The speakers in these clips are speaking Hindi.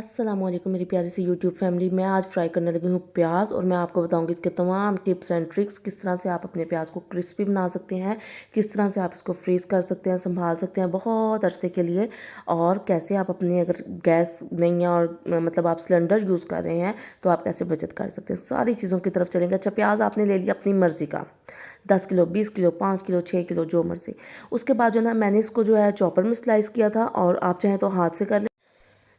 अस्सलामुअलैकुम मेरी प्यारी सी यूट्यूब फैमिली। मैं आज फ्राई करने लगी हूँ प्याज और मैं आपको बताऊंगी इसके तमाम टिप्स एंड ट्रिक्स, किस तरह से आप अपने प्याज को क्रिस्पी बना सकते हैं, किस तरह से आप इसको फ्रीज़ कर सकते हैं, संभाल सकते हैं बहुत अरसे के लिए, और कैसे आप अपने अगर गैस नहीं है और मतलब आप सिलेंडर यूज़ कर रहे हैं तो आप कैसे बचत कर सकते हैं, सारी चीज़ों की तरफ चलेंगे। अच्छा, प्याज आपने ले लिया अपनी मर्ज़ी का, 10 किलो, 20 किलो, 5 किलो, 6 किलो, जो मर्ज़ी। उसके बाद जो ना मैंने इसको जो है चॉपर में स्लाइस किया था, और आप चाहें तो हाथ से कर,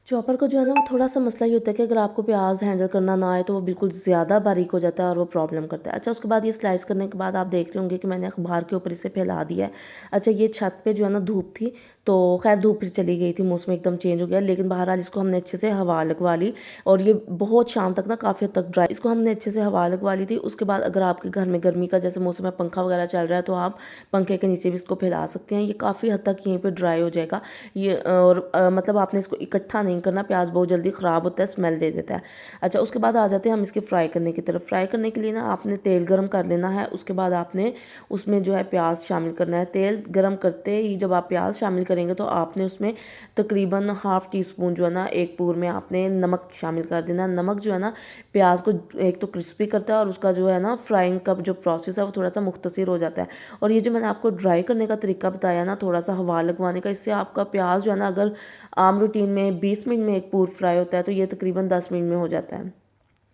चॉपर का जो है ना वो थोड़ा सा मसला ये होता है कि अगर आपको प्याज हैंडल करना ना आए तो वो बिल्कुल ज़्यादा बारीक हो जाता है और वो प्रॉब्लम करता है। अच्छा, उसके बाद ये स्लाइस करने के बाद आप देख रहे होंगे कि मैंने अखबार के ऊपर इसे फैला दिया है। अच्छा, ये छत पे जो है ना धूप थी, तो खैर धूप फिर चली गई थी, मौसम एकदम चेंज हो गया, लेकिन बहरहाल इसको हमने अच्छे से हवा लगवा ली, और ये बहुत शाम तक ना काफ़ी हद तक ड्राई, इसको हमने अच्छे से हवा लगवा ली थी। उसके बाद अगर आपके घर में गर्मी का जैसे मौसम है, पंखा वगैरह चल रहा है, तो आप पंखे के नीचे भी इसको फैला सकते हैं। ये काफ़ी हद तक यहीं पर ड्राई हो जाएगा ये, और मतलब आपने इसको इकट्ठा नहीं करना, प्याज बहुत जल्दी ख़राब होता है, स्मेल दे देता है। अच्छा, उसके बाद आ जाते हैं हम इसके फ्राई करने की तरफ। फ्राई करने के लिए ना आपने तेल गर्म कर लेना है, उसके बाद आपने उसमें जो है प्याज शामिल करना है। तेल गर्म करते ही जब आप प्याज शामिल करेंगे तो आपने उसमें तकरीबन हाफ़ टी स्पून जो है ना, एक पूर में आपने नमक शामिल कर देना। नमक जो है ना प्याज को एक तो क्रिस्पी करता है, और उसका जो है ना फ्राइंग का जो प्रोसेस है वो थोड़ा सा मुख्तसर हो जाता है। और ये जो मैंने आपको ड्राई करने का तरीका बताया ना, थोड़ा सा हवा लगवाने का, इससे आपका प्याज जो है ना, अगर आम रूटीन में 20 मिनट में एक पूर फ्राई होता है तो ये तकरीबन 10 मिनट में हो जाता है,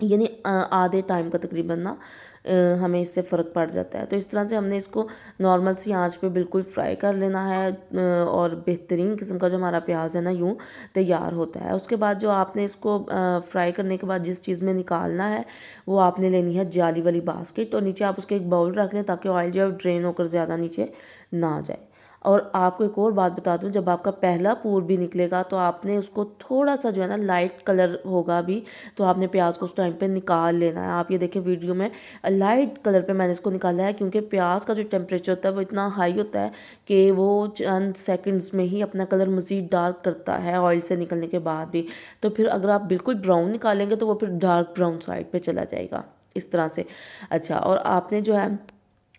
यानी आधे टाइम का तकरीबन ना हमें इससे फ़र्क पड़ जाता है। तो इस तरह से हमने इसको नॉर्मल सी आंच पे बिल्कुल फ्राई कर लेना है, और बेहतरीन किस्म का जो हमारा प्याज है ना यूँ तैयार होता है। उसके बाद जो आपने इसको फ्राई करने के बाद जिस चीज़ में निकालना है वो आपने लेनी है जाली वाली बास्केट, और नीचे आप उसके एक बाउल रख लें ताकि ऑयल जो है ड्रेन होकर ज़्यादा नीचे ना जाए। और आपको एक और बात बता दूं, जब आपका पहला पूर भी निकलेगा तो आपने उसको थोड़ा सा जो है ना लाइट कलर होगा भी, तो आपने प्याज को उस टाइम पे निकाल लेना है। आप ये देखें वीडियो में लाइट कलर पे मैंने इसको निकाला है, क्योंकि प्याज का जो टेम्परेचर होता है वो इतना हाई होता है कि वो चंद सेकंड्स में ही अपना कलर मज़ीद डार्क करता है ऑयल से निकलने के बाद भी। तो फिर अगर आप बिल्कुल ब्राउन निकालेंगे तो वो फिर डार्क ब्राउन साइड पर चला जाएगा, इस तरह से। अच्छा, और आपने जो है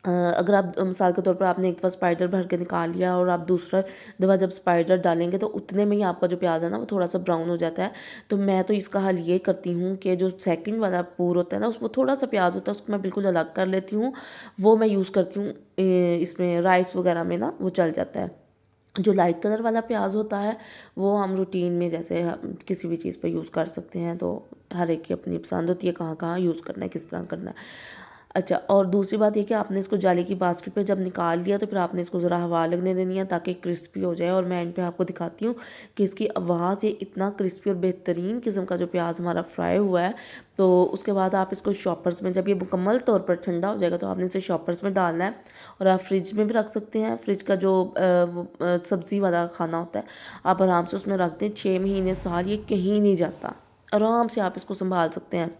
अगर आप मिसाल के तौर पर आपने एक दफ़ा स्पाइडर भर के निकाल लिया, और आप दूसरा दफ़ा जब स्पाइडर डालेंगे तो उतने में ही आपका जो प्याज है ना वो थोड़ा सा ब्राउन हो जाता है। तो मैं तो इसका हल ये करती हूँ कि जो सेकंड वाला पूर होता है ना उसमें थोड़ा सा प्याज होता है, उसको मैं बिल्कुल अलग कर लेती हूँ, वो मैं यूज़ करती हूँ इसमें राइस वगैरह में ना वो चल जाता है। जो लाइट कलर वाला प्याज होता है वो हम रूटीन में जैसे किसी भी चीज़ पर यूज़ कर सकते हैं, तो हर एक की अपनी पसंद होती है कहाँ कहाँ यूज़ करना है, किस तरह करना है। अच्छा, और दूसरी बात ये कि आपने इसको जाली की बास्केट पे जब निकाल लिया तो फिर आपने इसको ज़रा हवा लगने देनी है ताकि क्रिस्पी हो जाए। और मैं एंड पे आपको दिखाती हूँ कि इसकी आवाज़ ये इतना क्रिस्पी और बेहतरीन किस्म का जो प्याज हमारा फ्राई हुआ है। तो उसके बाद आप इसको शॉपर्स में, जब ये मुकम्मल तौर पर ठंडा हो जाएगा तो आपने इसे शॉपर्स में डालना है, और आप फ्रिज में भी रख सकते हैं। फ्रिज का जो सब्ज़ी वाला खाना होता है आप आराम से उसमें रख दें, 6 महीने साल ये कहीं नहीं जाता, आराम से आप इसको संभाल सकते हैं।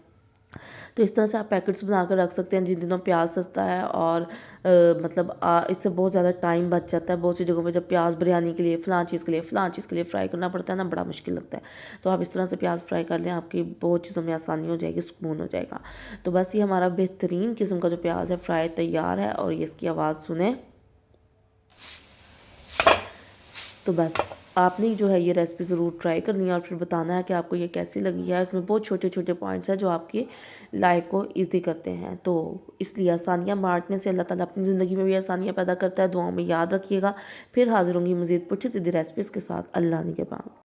तो इस तरह से आप पैकेट्स बना कर रख सकते हैं जिन दिनों प्याज सस्ता है, और मतलब इससे बहुत ज़्यादा टाइम बच जाता है। बहुत सी जगहों पे जब प्याज बिरयानी के लिए फ़लाँ चीज़ के लिए फ़लाँ चीज़ के लिए फ्राई करना पड़ता है ना, बड़ा मुश्किल लगता है। तो आप इस तरह से प्याज फ्राई कर लें, आपकी बहुत चीज़ों में आसानी हो जाएगी, सुकून हो जाएगा। तो बस ये हमारा बेहतरीन किस्म का जो प्याज है फ्राई तैयार है, और ये इसकी आवाज़ सुने तो बस आपने जो है ये रेसिपी ज़रूर ट्राई करनी है, और फिर बताना है कि आपको ये कैसी लगी है। इसमें बहुत छोटे छोटे पॉइंट्स हैं जो आपकी लाइफ को इजी करते हैं, तो इसलिए आसानियाँ बांटने से अल्लाह ताला अपनी ज़िंदगी में भी आसानियाँ पैदा करता है। दुआओं में याद रखिएगा। फिर हाजिर होंगी मज़ीद पुठी सीधी रेसिपीज़ के साथ। अल्लाह निगहबान।